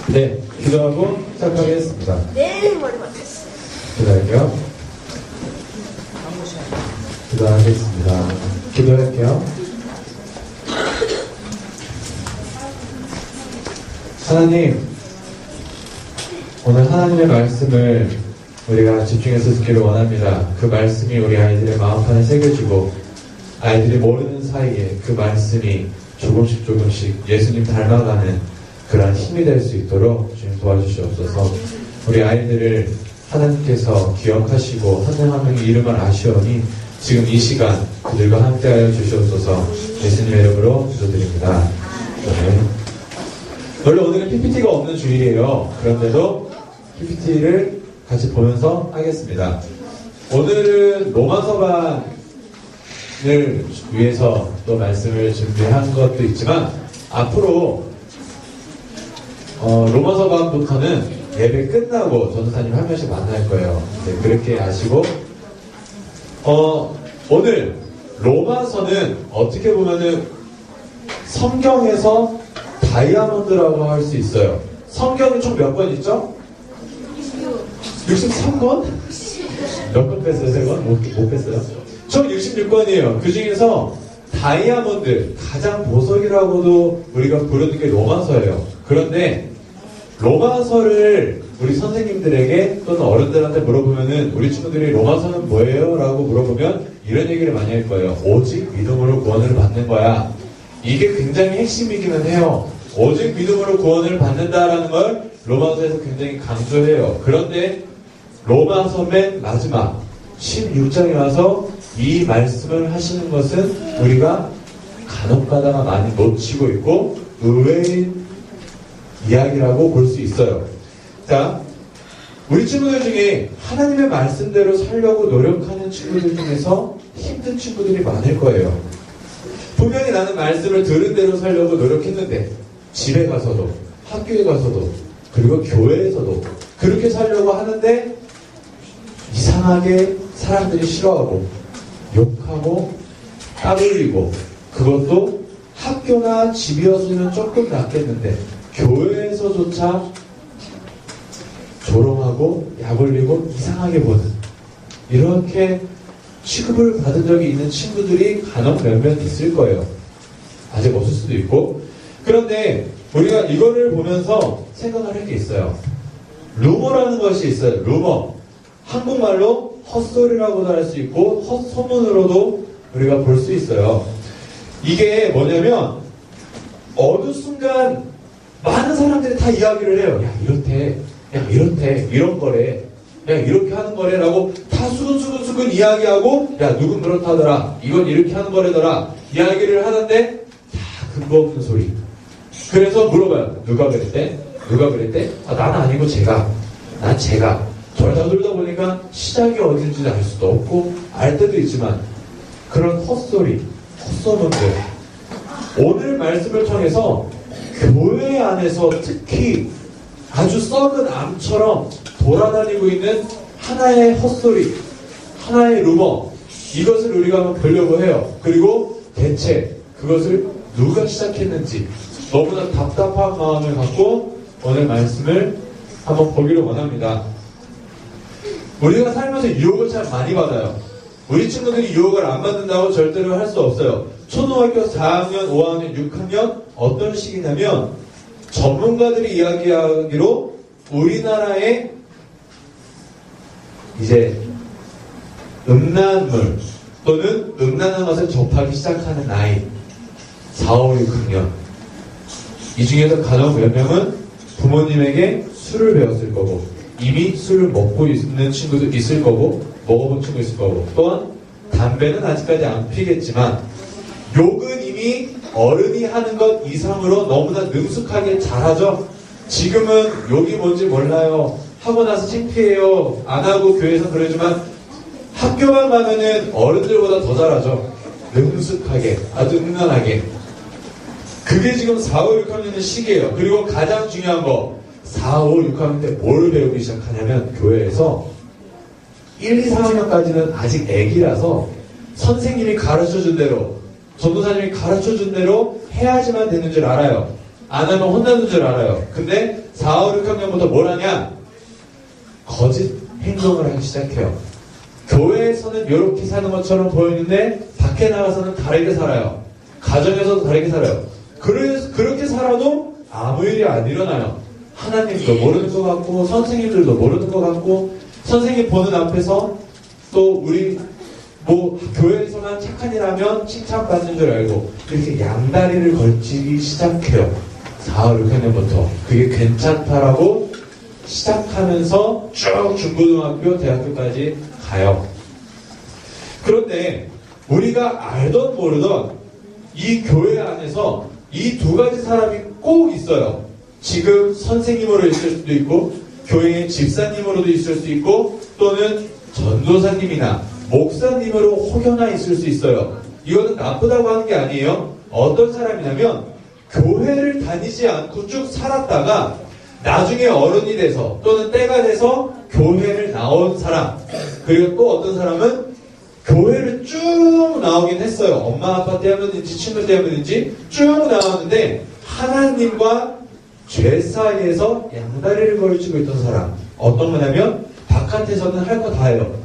네, 기도하고 시작하겠습니다. 네, 머리 맞췄어. 기도할게요. 기도하겠습니다. 기도할게요. 하나님, 오늘 하나님의 말씀을 우리가 집중해서 듣기를 원합니다. 그 말씀이 우리 아이들의 마음판에 새겨지고 아이들이 모르는 사이에 그 말씀이 조금씩 예수님 닮아가는 그러한 힘이 될 수 있도록 주님 도와주시옵소서. 우리 아이들을 하나님께서 기억하시고 한 명 한 명의 이름을 아시오니 지금 이 시간 그들과 함께하여 주시옵소서. 예수님의 이름으로 기도드립니다. 네. 원래 오늘은 PPT가 없는 주일이에요. 그런데도 PPT를 같이 보면서 하겠습니다. 오늘은 로마서반을 위해서 또 말씀을 준비한 것도 있지만 앞으로 로마서반부터는 예배 끝나고 전도사님 한 명씩 만날 거예요. 네, 그렇게 아시고 오늘 로마서는 어떻게 보면은 성경에서 다이아몬드라고 할 수 있어요. 성경이 총 몇 권 있죠? 63권? 몇 권 뺐어요? 3권? 못 뺐어요? 총 66권이에요. 그 중에서 다이아몬드, 가장 보석이라고도 우리가 부르는 게 로마서예요. 그런데 로마서를 우리 선생님들에게 또는 어른들한테 물어보면은 우리 친구들이 로마서는 뭐예요? 라고 물어보면 이런 얘기를 많이 할 거예요. 오직 믿음으로 구원을 받는 거야. 이게 굉장히 핵심이기는 해요. 오직 믿음으로 구원을 받는다라는 걸 로마서에서 굉장히 강조해요. 그런데 로마서 맨 마지막 16장에 와서 이 말씀을 하시는 것은 우리가 간혹가다가 많이 놓치고 있고 의외인 이야기라고 볼 수 있어요. 자, 우리 친구들 중에 하나님의 말씀대로 살려고 노력하는 친구들 중에서 힘든 친구들이 많을 거예요. 분명히 나는 말씀을 들은 대로 살려고 노력했는데 집에 가서도 학교에 가서도 그리고 교회에서도 그렇게 살려고 하는데 이상하게 사람들이 싫어하고 욕하고 따돌리고 그것도 학교나 집이었으면 조금 낫겠는데 교회에서조차 조롱하고 약올리고 이상하게 보는 이렇게 취급을 받은 적이 있는 친구들이 간혹 몇몇 있을 거예요. 아직 없을 수도 있고. 그런데 우리가 이거를 보면서 생각을 할 게 있어요. 루머라는 것이 있어요. 루머. 한국말로 헛소리라고도 할 수 있고 헛소문으로도 우리가 볼 수 있어요. 이게 뭐냐면 어느 순간 많은 사람들이 다 이야기를 해요. 야 이렇대, 야 이렇대, 이런 거래, 야 이렇게 하는 거래라고 다 수근수근 이야기하고 야 누군 그렇다더라, 이건 이렇게 하는 거래더라 이야기를 하는데 다 근거 없는 소리. 그래서 물어봐요. 누가 그랬대? 누가 그랬대? 아, 나는 아니고 난 제가 돌다 보니까 시작이 어딘지 알 수도 없고 알 때도 있지만 그런 헛소리, 헛소문들 오늘 말씀을 통해서 교회 안에서 특히 아주 썩은 암처럼 돌아다니고 있는 하나의 헛소리, 하나의 루머, 이것을 우리가 한번 보려고 해요. 그리고 대체 그것을 누가 시작했는지 너무나 답답한 마음을 갖고 오늘 말씀을 한번 보기를 원합니다. 우리가 살면서 유혹을 참 많이 받아요. 우리 친구들이 유혹을 안 받는다고 절대로 할 수 없어요. 초등학교 4학년, 5학년, 6학년 어떤 시기냐면 전문가들이 이야기하기로 우리나라의 이제 음란물 또는 음란한 것을 접하기 시작하는 나이 4, 5, 6학년 이 중에서 간혹 몇 명은 부모님에게 술을 배웠을 거고 이미 술을 먹고 있는 친구도 있을 거고 먹어본 친구 있을 거고 또한 담배는 아직까지 안 피겠지만 욕은 이미 어른이 하는 것 이상으로 너무나 능숙하게 잘하죠. 지금은 욕이 뭔지 몰라요. 하고 나서 창피해요. 안 하고 교회에서 그러지만 학교만 가면은 어른들보다 더 잘하죠. 능숙하게, 아주 은근하게. 그게 지금 4, 5, 6학년의 시기예요. 그리고 가장 중요한 거 4, 5, 6학년 때 뭘 배우기 시작하냐면 교회에서 1, 2, 4학년까지는 아직 애기라서 선생님이 가르쳐준 대로 전도사님이 가르쳐준 대로 해야지만 되는 줄 알아요. 안 하면 혼나는 줄 알아요. 근데 4, 5, 6학년부터 뭘 하냐? 거짓 행동을 하기 시작해요. 교회에서는 이렇게 사는 것처럼 보이는데 밖에 나가서는 다르게 살아요. 가정에서도 다르게 살아요. 그렇게 살아도 아무 일이 안 일어나요. 하나님도 모르는 것 같고 선생님들도 모르는 것 같고 선생님 보는 앞에서 또 우리 교회에서만 착한 일 하면 칭찬받는 줄 알고 이렇게 양다리를 걸치기 시작해요. 4, 6학년부터 그게 괜찮다라고 시작하면서 쭉 중고등학교, 대학교까지 가요. 그런데 우리가 알던 모르던 이 교회 안에서 이 두 가지 사람이 꼭 있어요. 지금 선생님으로 있을 수도 있고 교회의 집사님으로도 있을 수 있고 또는 전도사님이나 목사님으로 혹여나 있을 수 있어요. 이거는 나쁘다고 하는 게 아니에요. 어떤 사람이냐면 교회를 다니지 않고 쭉 살았다가 나중에 어른이 돼서 또는 때가 돼서 교회를 나온 사람, 그리고 또 어떤 사람은 교회를 쭉 나오긴 했어요. 엄마 아빠 때문인지 친구 때문인지 쭉 나왔는데 하나님과 죄 사이에서 양다리를 걸치고 있던 사람. 어떤 거냐면 바깥에서는 할 거 다 해요.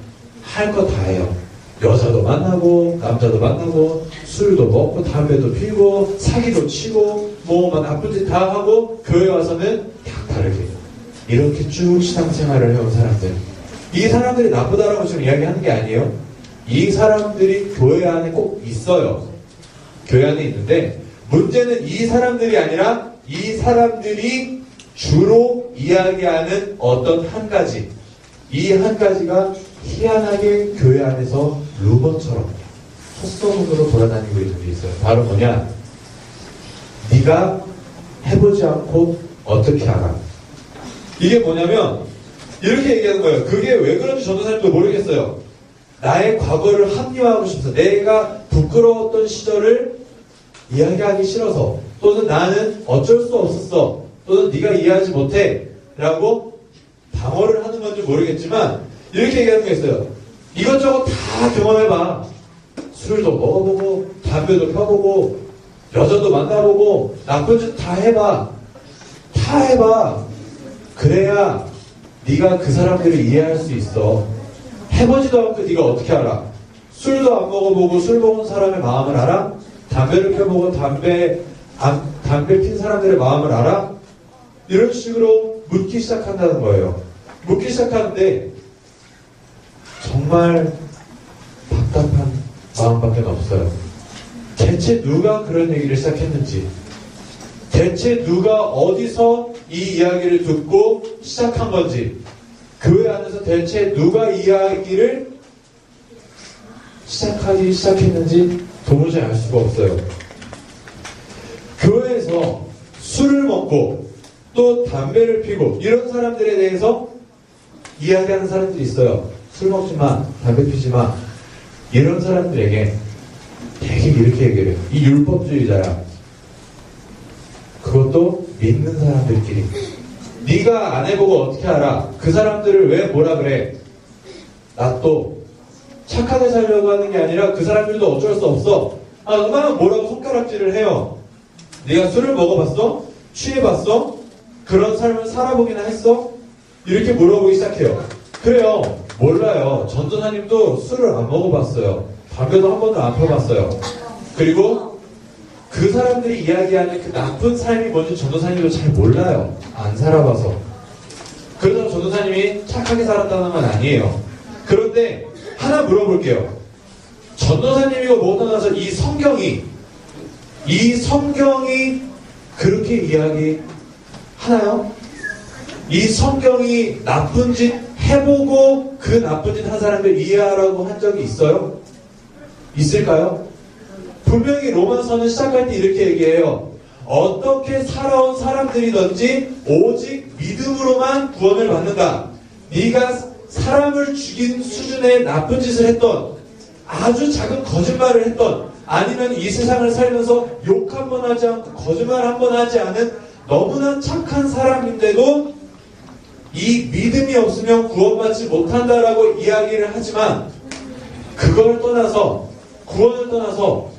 할 거 다 해요. 여자도 만나고 남자도 만나고 술도 먹고 담배도 피우고 사기도 치고 막 나쁜 짓 다 하고 교회 와서는 다르게 이렇게 쭉 신앙생활을 해온 사람들. 이 사람들이 나쁘다라고 지금 이야기하는 게 아니에요. 이 사람들이 교회 안에 꼭 있어요. 교회 안에 있는데 문제는 이 사람들이 아니라 이 사람들이 주로 이야기하는 어떤 한 가지, 이 한 가지가 희한하게 교회 안에서 루머처럼 헛소문으로 돌아다니고 있는 게 있어요. 바로 뭐냐? 네가 해보지 않고 어떻게 알아? 이게 뭐냐면 이렇게 얘기하는 거예요. 그게 왜 그런지 전도사님도 모르겠어요. 나의 과거를 합리화하고 싶어서, 내가 부끄러웠던 시절을 이야기하기 싫어서, 또는 나는 어쩔 수 없었어, 또는 네가 이해하지 못해 라고 방어를 하는 건지 모르겠지만 이렇게 얘기하는 게 있어요. 이것저것 다 경험해봐. 술도 먹어보고 담배도 펴보고 여자도 만나보고 나쁜 짓 다 해봐. 다 해봐. 그래야 네가 그 사람들을 이해할 수 있어. 해보지도 않고 네가 어떻게 알아? 술도 안 먹어보고 술 먹은 사람의 마음을 알아? 담배를 펴보고 담배 핀 사람들의 마음을 알아? 이런 식으로 묻기 시작한다는 거예요. 묻기 시작하는데 정말 답답한 마음밖에 없어요. 대체 누가 그런 얘기를 시작했는지, 대체 누가 어디서 이 이야기를 듣고 시작한 건지, 교회 안에서 대체 누가 이 이야기를 시작했는지 도무지 알 수가 없어요. 교회에서 술을 먹고 또 담배를 피고 이런 사람들에 대해서 이야기하는 사람들이 있어요. 술 먹지 마, 담배 피지 마. 이런 사람들에게 되게 이렇게 얘기를 해요. 이 율법주의자야. 그것도 믿는 사람들끼리. 네가 안 해보고 어떻게 알아? 그 사람들을 왜 뭐라 그래? 나 또 착하게 살려고 하는 게 아니라 그 사람들도 어쩔 수 없어. 얼마나 뭐라고 손가락질을 해요. 네가 술을 먹어봤어? 취해봤어? 그런 삶을 살아보기나 했어? 이렇게 물어보기 시작해요. 그래요. 몰라요. 전도사님도 술을 안 먹어봤어요. 담배도 한 번도 안 펴봤어요. 그리고 그 사람들이 이야기하는 그 나쁜 삶이 뭔지 전도사님도 잘 몰라요. 안 살아봐서. 그래서 전도사님이 착하게 살았다는 건 아니에요. 그런데 하나 물어볼게요. 전도사님이고 뭐가 떠나서 이 성경이 그렇게 이야기하나요? 이 성경이 나쁜 짓 해보고 그 나쁜 짓 한 사람들 이해하라고 한 적이 있어요? 있을까요? 분명히 로마서는 시작할 때 이렇게 얘기해요. 어떻게 살아온 사람들이든지 오직 믿음으로만 구원을 받는다. 네가 사람을 죽인 수준의 나쁜 짓을 했던, 아주 작은 거짓말을 했던, 아니면 이 세상을 살면서 욕 한 번 하지 않고 거짓말 한 번 하지 않은 너무나 착한 사람인데도 이 믿음이 없으면 구원받지 못한다라고 이야기를 하지만 그걸 떠나서 구원을 떠나서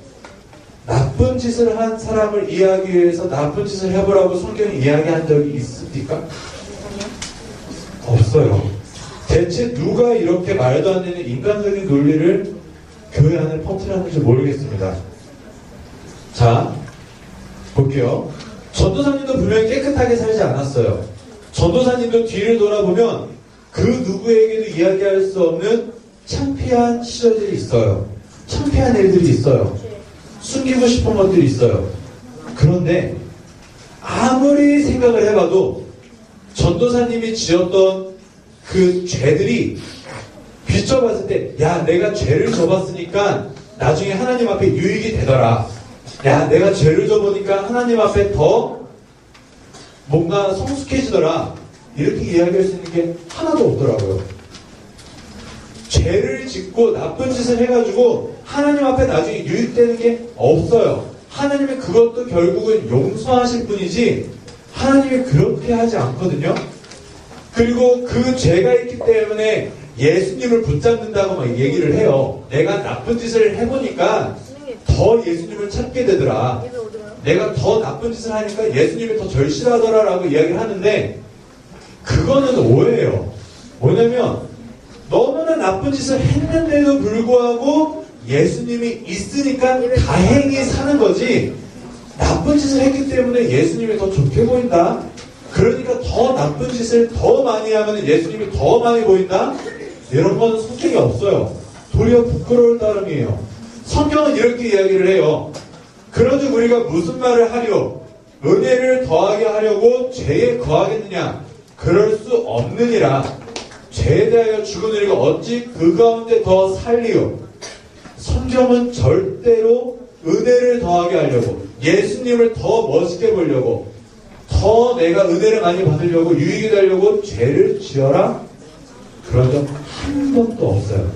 나쁜 짓을 한 사람을 이야기해서 나쁜 짓을 해보라고 성경이 이야기한 적이 있습니까? 없어요. 대체 누가 이렇게 말도 안 되는 인간적인 논리를 교회 안에 퍼뜨렸는지 모르겠습니다. 자, 볼게요. 전도사님도 분명히 깨끗하게 살지 않았어요. 전도사님도 뒤를 돌아보면 그 누구에게도 이야기할 수 없는 창피한 시절들이 있어요. 창피한 일들이 있어요. 숨기고 싶은 것들이 있어요. 그런데 아무리 생각을 해봐도 전도사님이 지었던 그 죄들이 비춰봤을 때, 야, 내가 죄를 져봤으니까 나중에 하나님 앞에 유익이 되더라. 야, 내가 죄를 져보니까 하나님 앞에 더 뭔가 성숙해지더라. 이렇게 이야기할 수 있는 게 하나도 없더라고요. 죄를 짓고 나쁜 짓을 해가지고 하나님 앞에 나중에 유익되는 게 없어요. 하나님이 그것도 결국은 용서하실 뿐이지 하나님이 그렇게 하지 않거든요. 그리고 그 죄가 있기 때문에 예수님을 붙잡는다고 막 얘기를 해요. 내가 나쁜 짓을 해보니까 더 예수님을 찾게 되더라. 내가 더 나쁜 짓을 하니까 예수님이 더 절실하더라 라고 이야기를 하는데 그거는 오해예요. 뭐냐면 너무나 나쁜 짓을 했는데도 불구하고 예수님이 있으니까 다행히 사는 거지, 나쁜 짓을 했기 때문에 예수님이 더 좋게 보인다? 그러니까 더 나쁜 짓을 더 많이 하면 예수님이 더 많이 보인다? 이런 건 성경에 없어요. 도리어 부끄러울 따름이에요. 성경은 이렇게 이야기를 해요. 그러즉 우리가 무슨 말을 하려? 은혜를 더하게 하려고 죄에 거하겠느냐? 그럴 수 없느니라. 죄에 대하여 죽은 우리가 어찌 그 가운데 더 살리요? 성경은 절대로 은혜를 더하게 하려고, 예수님을 더 멋있게 보려고, 더 내가 은혜를 많이 받으려고, 유익이 되려고 죄를 지어라? 그런 적 한 번도 없어요.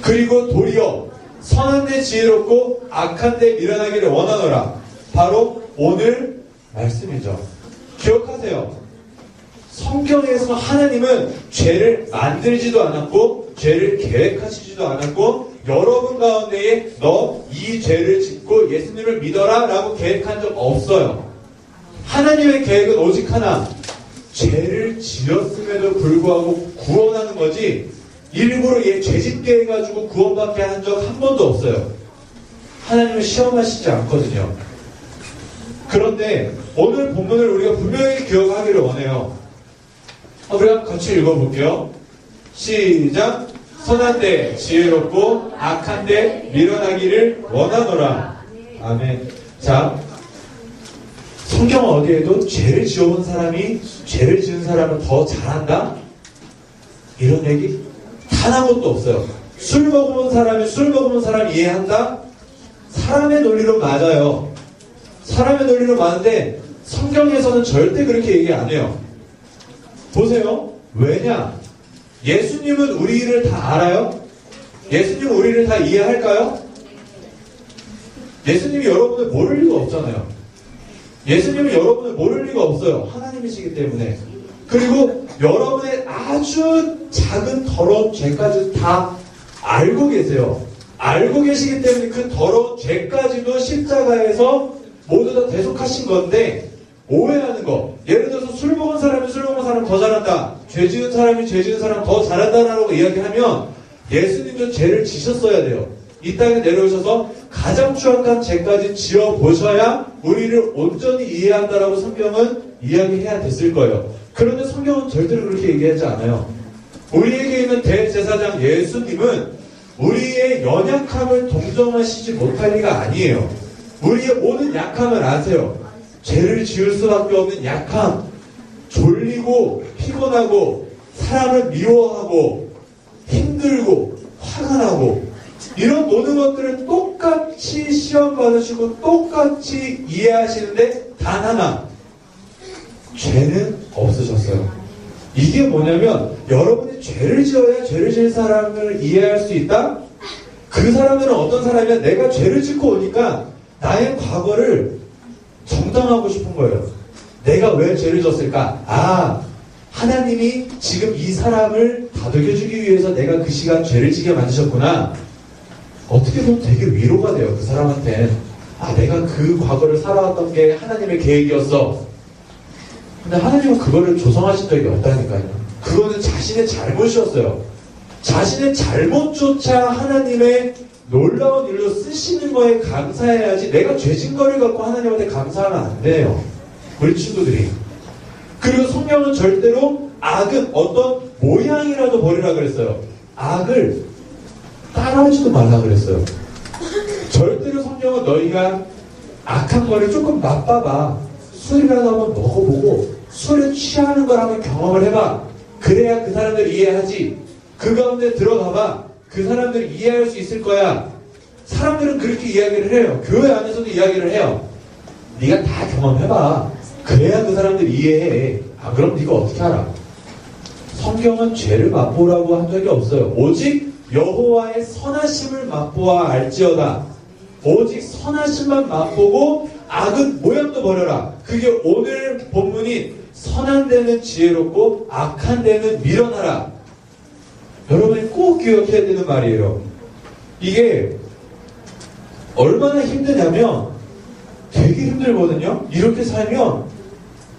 그리고 도리어 선한 데 지혜롭고 악한 데 미련하기를 원하노라. 바로 오늘 말씀이죠. 기억하세요. 성경에서 하나님은 죄를 만들지도 않았고 죄를 계획하시지도 않았고 여러분 가운데에 너 이 죄를 짓고 예수님을 믿어라 라고 계획한 적 없어요. 하나님의 계획은 오직 하나, 죄를 지었음에도 불구하고 구원하는 거지 일부러 얘 죄짓게 해가지고 구원받게 한 적 한 번도 없어요. 하나님은 시험하시지 않거든요. 그런데 오늘 본문을 우리가 분명히 기억하기를 원해요. 우리가 같이 읽어볼게요. 시작. 선한 데 지혜롭고 악한 데 미련하기를 원하노라. 아멘. 자, 성경 어디에도 죄를 지어본 사람이 죄를 지은 사람은 더 잘한다? 이런 얘기 단 한 것도 없어요. 술 먹어본 사람이 술 먹어본 사람 이해한다? 사람의 논리로 맞아요. 사람의 논리로 맞는데 성경에서는 절대 그렇게 얘기 안 해요. 보세요. 왜냐? 예수님은 우리를 다 알아요? 예수님은 우리를 다 이해할까요? 예수님이 여러분을 모를 리가 없잖아요. 예수님은 여러분을 모를 리가 없어요. 하나님이시기 때문에. 그리고 여러분의 아주 작은 더러운 죄까지 다 알고 계세요. 알고 계시기 때문에 그 더러운 죄까지도 십자가에서 모두 다 대속하신 건데 오해하는 거. 예를 들어서 술 먹은 사람이 술 먹은 사람 더 잘한다. 죄 지은 사람이 죄 지은 사람 더 잘한다라고 이야기하면 예수님도 죄를 지셨어야 돼요. 이 땅에 내려오셔서 가장 추악한 죄까지 지어보셔야 우리를 온전히 이해한다라고 성경은 이야기해야 됐을 거예요. 그런데 성경은 절대로 그렇게 얘기하지 않아요. 우리에게 있는 대제사장 예수님은 우리의 연약함을 동정하시지 못할 리가 아니에요. 우리의 모든 약함을 아세요. 죄를 지을 수밖에 없는 약함, 졸리고 피곤하고 사람을 미워하고 힘들고 화가 나고 이런 모든 것들을 똑같이 시험 받으시고 똑같이 이해하시는데 단 하나, 죄는 없으셨어요. 이게 뭐냐면 여러분이 죄를 지어야 죄를 지은 사람을 이해할 수 있다? 그 사람은 어떤 사람이야? 내가 죄를 짓고 오니까 나의 과거를 정당하고 싶은 거예요. 내가 왜 죄를 졌을까? 아, 하나님이 지금 이 사람을 다독여주기 위해서 내가 그 시간 죄를 지게 만드셨구나. 어떻게 보면 되게 위로가 돼요. 그 사람한테. 아, 내가 그 과거를 살아왔던 게 하나님의 계획이었어. 근데 하나님은 그거를 조성하신 적이 없다니까요. 그거는 자신의 잘못이었어요. 자신의 잘못조차 하나님의 놀라운 일로 쓰시는 거에 감사해야지, 내가 죄진 거를 갖고 하나님한테 감사하면 안 돼요. 우리 친구들이. 그리고 성경은 절대로 악은 어떤 모양이라도 버리라 그랬어요. 악을 따라하지도 말라 그랬어요. 절대로 성경은 너희가 악한 거를 조금 맛봐봐. 술이라도 한번 먹어보고 술에 취하는 걸 한번 경험을 해봐. 그래야 그 사람들 이해하지. 그 가운데 들어가봐. 그 사람들이 이해할 수 있을 거야. 사람들은 그렇게 이야기를 해요. 교회 안에서도 이야기를 해요. 네가 다 경험해봐. 그래야 그 사람들이 이해해. 아, 그럼 네가 어떻게 알아? 성경은 죄를 맛보라고 한 적이 없어요. 오직 여호와의 선하심을 맛보아 알지어다. 오직 선하심만 맛보고 악은 모양도 버려라. 그게 오늘 본문이 선한 데는 지혜롭고 악한 데는 미련하라. 여러분이 꼭 기억해야 되는 말이에요. 이게 얼마나 힘드냐면 되게 힘들거든요. 이렇게 살면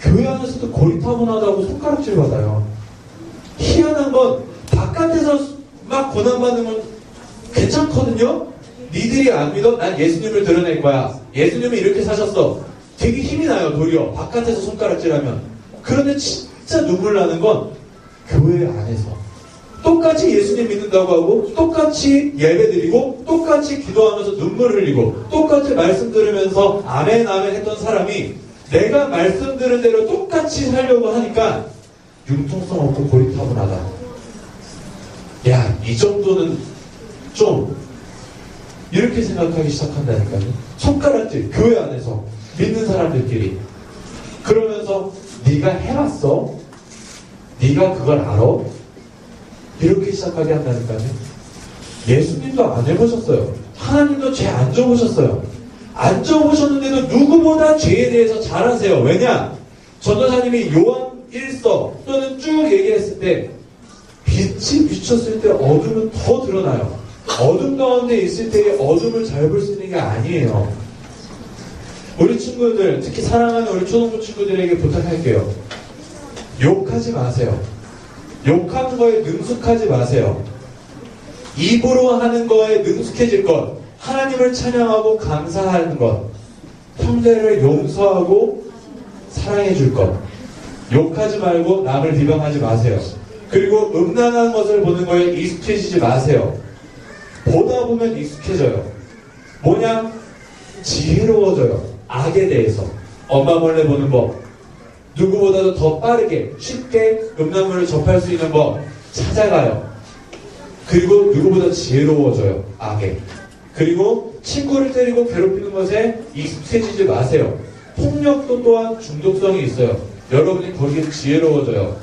교회 안에서도 고리타분하다고 손가락질 받아요. 희한한 건 바깥에서 막 고난받으면 괜찮거든요. 니들이 안 믿어? 난 예수님을 드러낼 거야. 예수님이 이렇게 사셨어. 되게 힘이 나요. 도리어 바깥에서 손가락질하면. 그런데 진짜 눈물 나는 건 교회 안에서 똑같이 예수님 믿는다고 하고 똑같이 예배드리고 똑같이 기도하면서 눈물 흘리고 똑같이 말씀 들으면서 아멘 아멘 했던 사람이 내가 말씀 들은 대로 똑같이 살려고 하니까 융통성 없고 고리타분하다. 야, 이 정도는 좀 이렇게 생각하기 시작한다니까요. 손가락질, 교회 안에서 믿는 사람들끼리. 그러면서 네가 해봤어? 네가 그걸 알아? 이렇게 시작하게 한다니까요. 예수님도 안 해보셨어요. 하나님도 죄 안 져보셨어요. 안 져보셨는데도 누구보다 죄에 대해서 잘 아세요. 왜냐? 전도사님이 요한 1서 또는 쭉 얘기했을 때 빛이 비쳤을 때 어둠은 더 드러나요. 어둠 가운데 있을 때의 어둠을 잘 볼 수 있는 게 아니에요. 우리 친구들, 특히 사랑하는 우리 초등부 친구들에게 부탁할게요. 욕하지 마세요. 욕하는 거에 능숙하지 마세요. 입으로 하는 거에 능숙해질 것, 하나님을 찬양하고 감사하는 것, 형제를 용서하고 사랑해 줄 것. 욕하지 말고 남을 비방하지 마세요. 그리고 음란한 것을 보는 거에 익숙해지지 마세요. 보다 보면 익숙해져요. 뭐냐? 지혜로워져요. 악에 대해서. 엄마 몰래 보는 법. 누구보다도 더 빠르게 쉽게 음란물을 접할 수 있는 법 찾아가요. 그리고 누구보다 지혜로워져요. 악에. 그리고 친구를 때리고 괴롭히는 것에 익숙해지지 마세요. 폭력도 또한 중독성이 있어요. 여러분이 거기에 지혜로워져요.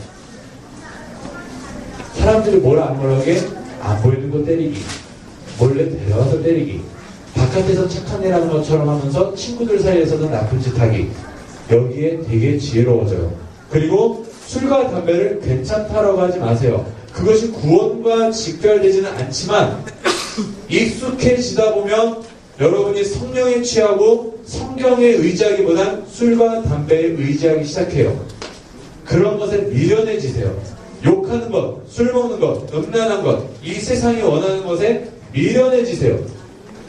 사람들이 뭘 안 모르게 안 보이는 거 때리기, 몰래 데려와서 때리기, 바깥에서 착한 애라는 것처럼 하면서 친구들 사이에서는 나쁜 짓 하기. 여기에 되게 지혜로워져요. 그리고 술과 담배를 괜찮다라고 하지 마세요. 그것이 구원과 직결되지는 않지만 익숙해지다 보면 여러분이 성령에 취하고 성경에 의지하기보단 술과 담배에 의지하기 시작해요. 그런 것에 미련해지세요. 욕하는 것, 술 먹는 것, 음란한 것, 이 세상이 원하는 것에 미련해지세요.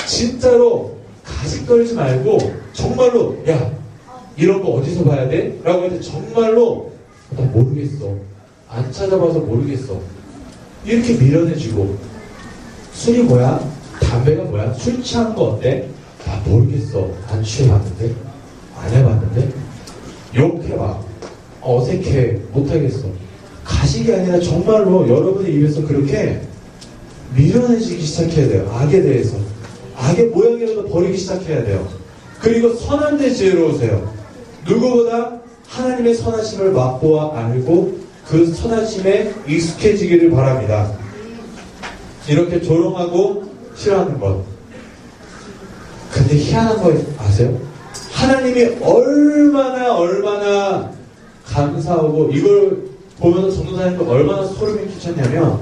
진짜로 가식 떨지 말고 정말로 야, 이런 거 어디서 봐야 돼? 라고 할 때 정말로 나 모르겠어. 안 찾아봐서 모르겠어. 이렇게 미련해지고 술이 뭐야? 담배가 뭐야? 술 취한 거 어때? 나 모르겠어. 안 취해봤는데? 안 해봤는데? 욕해봐. 어색해. 못하겠어. 가식이 아니라 정말로 여러분의 입에서 그렇게 미련해지기 시작해야 돼요. 악에 대해서. 악의 모양이라도 버리기 시작해야 돼요. 그리고 선한 데 지혜로우세요. 누구보다 하나님의 선하심을 맛보아 알고 그 선하심에 익숙해지기를 바랍니다. 이렇게 조롱하고 싫어하는 것. 근데 희한한 거 아세요? 하나님이 얼마나 감사하고 이걸 보면서 전도사님도 얼마나 소름이 끼쳤냐면,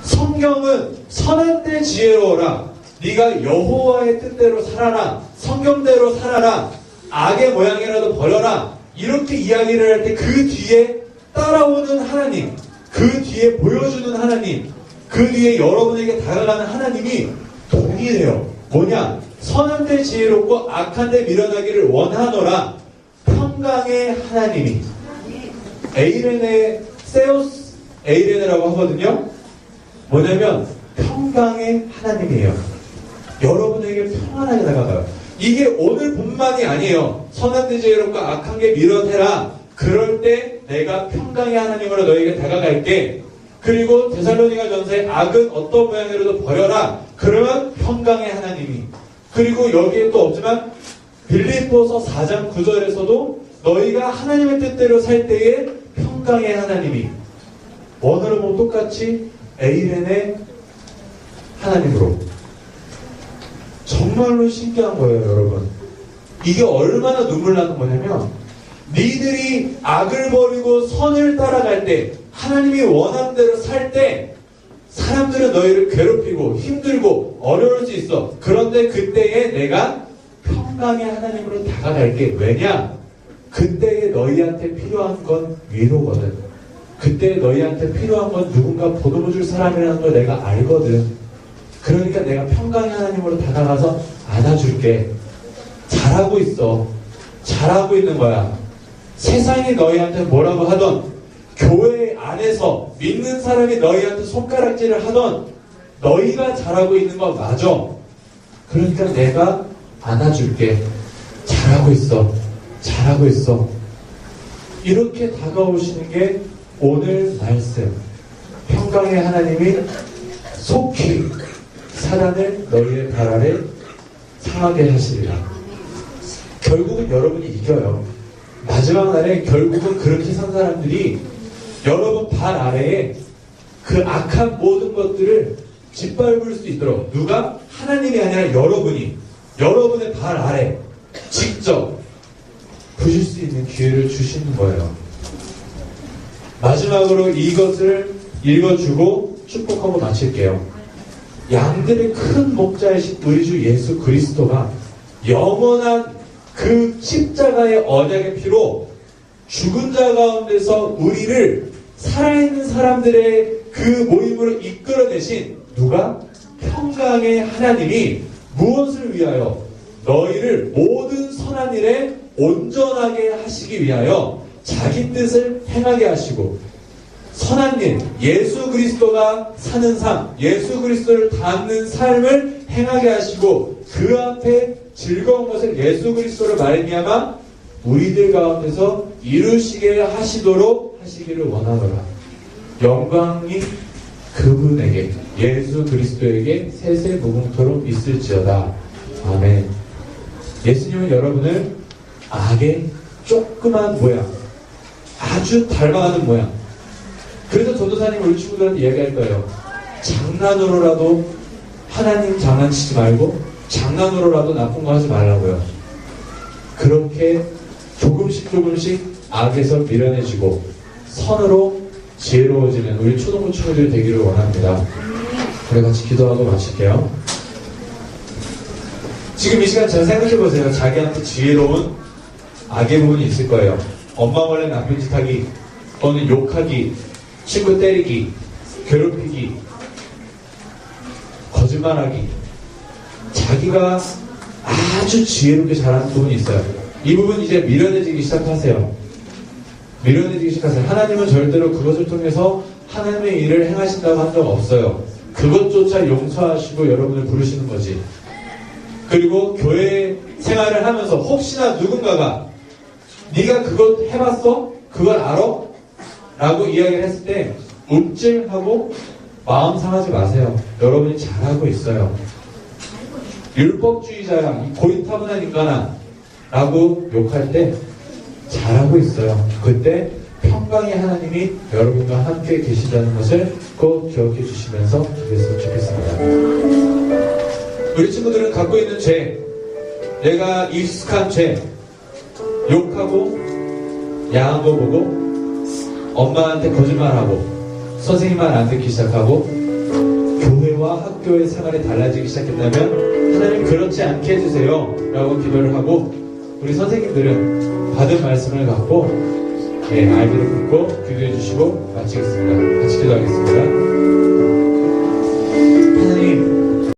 성경은 선한 때 지혜로워라, 네가 여호와의 뜻대로 살아라, 성경대로 살아라, 악의 모양이라도 버려라, 이렇게 이야기를 할 때 그 뒤에 따라오는 하나님, 그 뒤에 보여주는 하나님, 그 뒤에 여러분에게 다가가는 하나님이 동일해요. 뭐냐? 선한 데 지혜롭고 악한 데 미련하기를 원하노라. 평강의 하나님이, 에이레네, 세우스 에이레네라고 하거든요. 뭐냐면 평강의 하나님이에요. 여러분에게 평안하게 다가가요. 이게 오늘 본만이 아니에요. 선한 데 지혜롭고 악한 게 미련해라. 그럴 때 내가 평강의 하나님으로 너에게 다가갈게. 그리고 데살로니가 전서의 악은 어떤 모양으로도 버려라. 그러면 평강의 하나님이. 그리고 여기에 또 없지만 빌립보서 4장 9절에서도 너희가 하나님의 뜻대로 살 때에 평강의 하나님이. 원어로 보면 똑같이 에이렌의 하나님으로. 정말로 신기한 거예요, 여러분. 이게 얼마나 눈물 나는 거냐면, 니들이 악을 버리고 선을 따라갈 때, 하나님이 원하는 대로 살 때, 사람들은 너희를 괴롭히고 힘들고 어려울 수 있어. 그런데 그때에 내가 평강의 하나님으로 다가갈게. 왜냐? 그때에 너희한테 필요한 건 위로거든. 그때 너희한테 필요한 건 누군가 보듬어줄 사람이라는 걸 내가 알거든. 그러니까 내가 평강의 하나님으로 다가가서 안아줄게. 잘하고 있어. 잘하고 있는 거야. 세상이 너희한테 뭐라고 하던, 교회 안에서 믿는 사람이 너희한테 손가락질을 하던, 너희가 잘하고 있는 거 맞아. 그러니까 내가 안아줄게. 잘하고 있어. 잘하고 있어. 이렇게 다가오시는 게 오늘 말씀. 평강의 하나님이 속히 사단을 너희의 발 아래 상하게 하시리라. 결국은 여러분이 이겨요. 마지막 날에 결국은 그렇게 산 사람들이 여러분 발 아래에 그 악한 모든 것들을 짓밟을 수 있도록, 누가? 하나님이 아니라 여러분이 여러분의 발 아래 직접 부실 수 있는 기회를 주시는 거예요. 마지막으로 이것을 읽어주고 축복하고 마칠게요. 양들의 큰 목자이신 우리 주 예수 그리스도가 영원한 그 십자가의 언약의 피로 죽은 자 가운데서 우리를 살아있는 사람들의 그 모임으로 이끌어내신, 누가? 평강의 하나님이 무엇을 위하여? 너희를 모든 선한 일에 온전하게 하시기 위하여 자기 뜻을 행하게 하시고, 선한 일, 예수 그리스도가 사는 삶, 예수 그리스도를 닮는 삶을 행하게 하시고, 그 앞에 즐거운 것을 예수 그리스도를 말미암아 우리들 가운데서 이루시게 하시도록 하시기를 원하노라. 영광이 그분에게, 예수 그리스도에게 세세 무궁토록 있을지어다. 아멘. 예수님은 여러분을 악의 조그만 모양, 아주 닮아가는 모양. 그래서 전도사님 우리 친구들한테 이야기할 거예요. 장난으로라도 하나님 장난치지 말고 장난으로라도 나쁜 거 하지 말라고요. 그렇게 조금씩 악에서 미련해지고 선으로 지혜로워지는 우리 초등부 친구들이 되기를 원합니다. 우리 같이 기도하고 마칠게요. 지금 이 시간 잘 생각해보세요. 자기한테 지혜로운 악의 부분이 있을 거예요. 엄마 몰래 나쁜 짓 하기, 또는 욕하기, 친구 때리기, 괴롭히기, 거짓말하기. 자기가 아주 지혜롭게 잘하는 부분이 있어요. 이 부분 이제 미련해지기 시작하세요. 미련해지기 시작하세요. 하나님은 절대로 그것을 통해서 하나님의 일을 행하신다고 한 적 없어요. 그것조차 용서하시고 여러분을 부르시는 거지. 그리고 교회 생활을 하면서 혹시나 누군가가 네가 그것 해봤어? 그걸 알아? 라고 이야기를 했을 때 움찔하고 마음 상하지 마세요. 여러분이 잘하고 있어요. 율법주의자야, 이 고리타분한 인간아 라고 욕할 때 잘하고 있어요. 그때 평강의 하나님이 여러분과 함께 계시다는 것을 꼭 기억해 주시면서 기도했으면 좋겠습니다. 우리 친구들은 갖고 있는 죄, 내가 익숙한 죄, 욕하고 야한 거 보고 엄마한테 거짓말하고 선생님 말 안 듣기 시작하고 교회와 학교의 생활이 달라지기 시작했다면 하나님 그렇지 않게 해주세요 라고 기도를 하고 우리 선생님들은 받은 말씀을 갖고 아이들을 품고 기도해 주시고 마치겠습니다. 같이 기도하겠습니다.